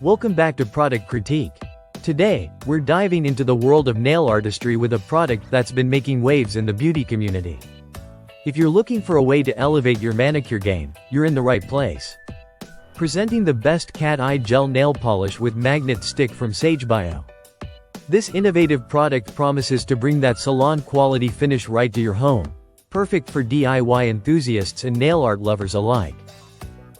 Welcome back to Product Critique. Today, we're diving into the world of nail artistry with a product that's been making waves in the beauty community. If you're looking for a way to elevate your manicure game, you're in the right place. Presenting the best cat eye gel nail polish with magnet stick from SAGEBIO. This innovative product promises to bring that salon-quality finish right to your home, perfect for DIY enthusiasts and nail art lovers alike.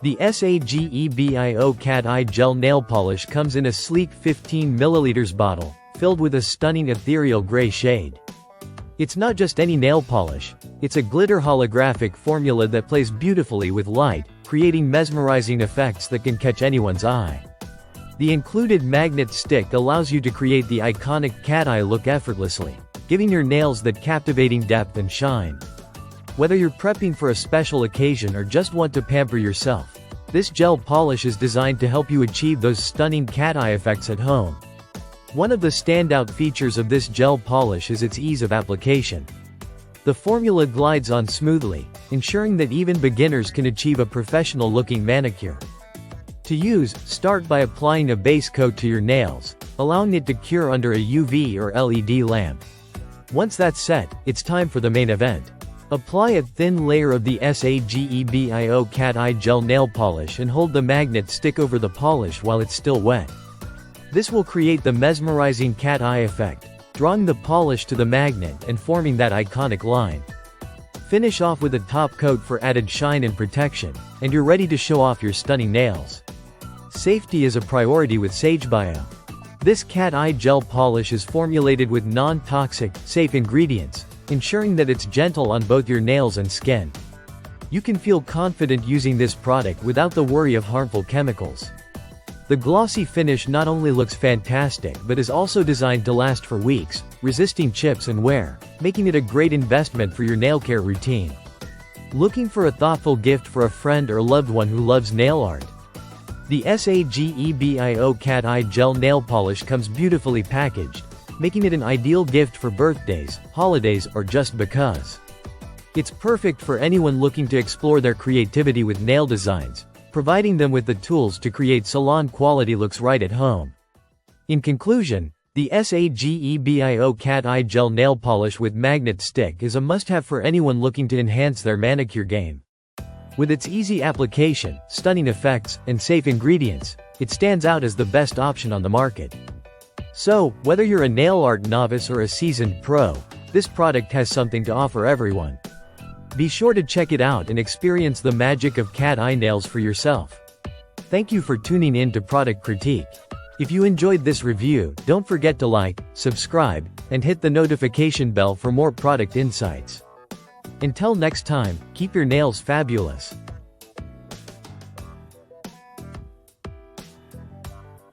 The SAGEBIO Cat Eye Gel Nail Polish comes in a sleek 15 ml bottle, filled with a stunning ethereal gray shade. It's not just any nail polish, it's a glitter holographic formula that plays beautifully with light, creating mesmerizing effects that can catch anyone's eye. The included magnet stick allows you to create the iconic cat eye look effortlessly, giving your nails that captivating depth and shine. Whether you're prepping for a special occasion or just want to pamper yourself, this gel polish is designed to help you achieve those stunning cat eye effects at home. One of the standout features of this gel polish is its ease of application. The formula glides on smoothly, ensuring that even beginners can achieve a professional-looking manicure. To use, start by applying a base coat to your nails, allowing it to cure under a UV or LED lamp. Once that's set, it's time for the main event. Apply a thin layer of the SAGEBIO Cat Eye Gel Nail Polish and hold the magnet stick over the polish while it's still wet. This will create the mesmerizing cat eye effect, drawing the polish to the magnet and forming that iconic line. Finish off with a top coat for added shine and protection, and you're ready to show off your stunning nails. Safety is a priority with SAGEBIO. This cat eye gel polish is formulated with non-toxic, safe ingredients, ensuring that it's gentle on both your nails and skin. You can feel confident using this product without the worry of harmful chemicals. The glossy finish not only looks fantastic but is also designed to last for weeks, resisting chips and wear, making it a great investment for your nail care routine. Looking for a thoughtful gift for a friend or loved one who loves nail art? The SAGEBIO Cat Eye Gel Nail Polish comes beautifully packaged, making it an ideal gift for birthdays, holidays, or just because. It's perfect for anyone looking to explore their creativity with nail designs, providing them with the tools to create salon-quality looks right at home. In conclusion, the SAGEBIO Cat Eye Gel Nail Polish with magnet stick is a must-have for anyone looking to enhance their manicure game. With its easy application, stunning effects, and safe ingredients, it stands out as the best option on the market. So, whether you're a nail art novice or a seasoned pro, this product has something to offer everyone. Be sure to check it out and experience the magic of cat eye nails for yourself. Thank you for tuning in to Product Critique. If you enjoyed this review, don't forget to like, subscribe, and hit the notification bell for more product insights. Until next time, keep your nails fabulous.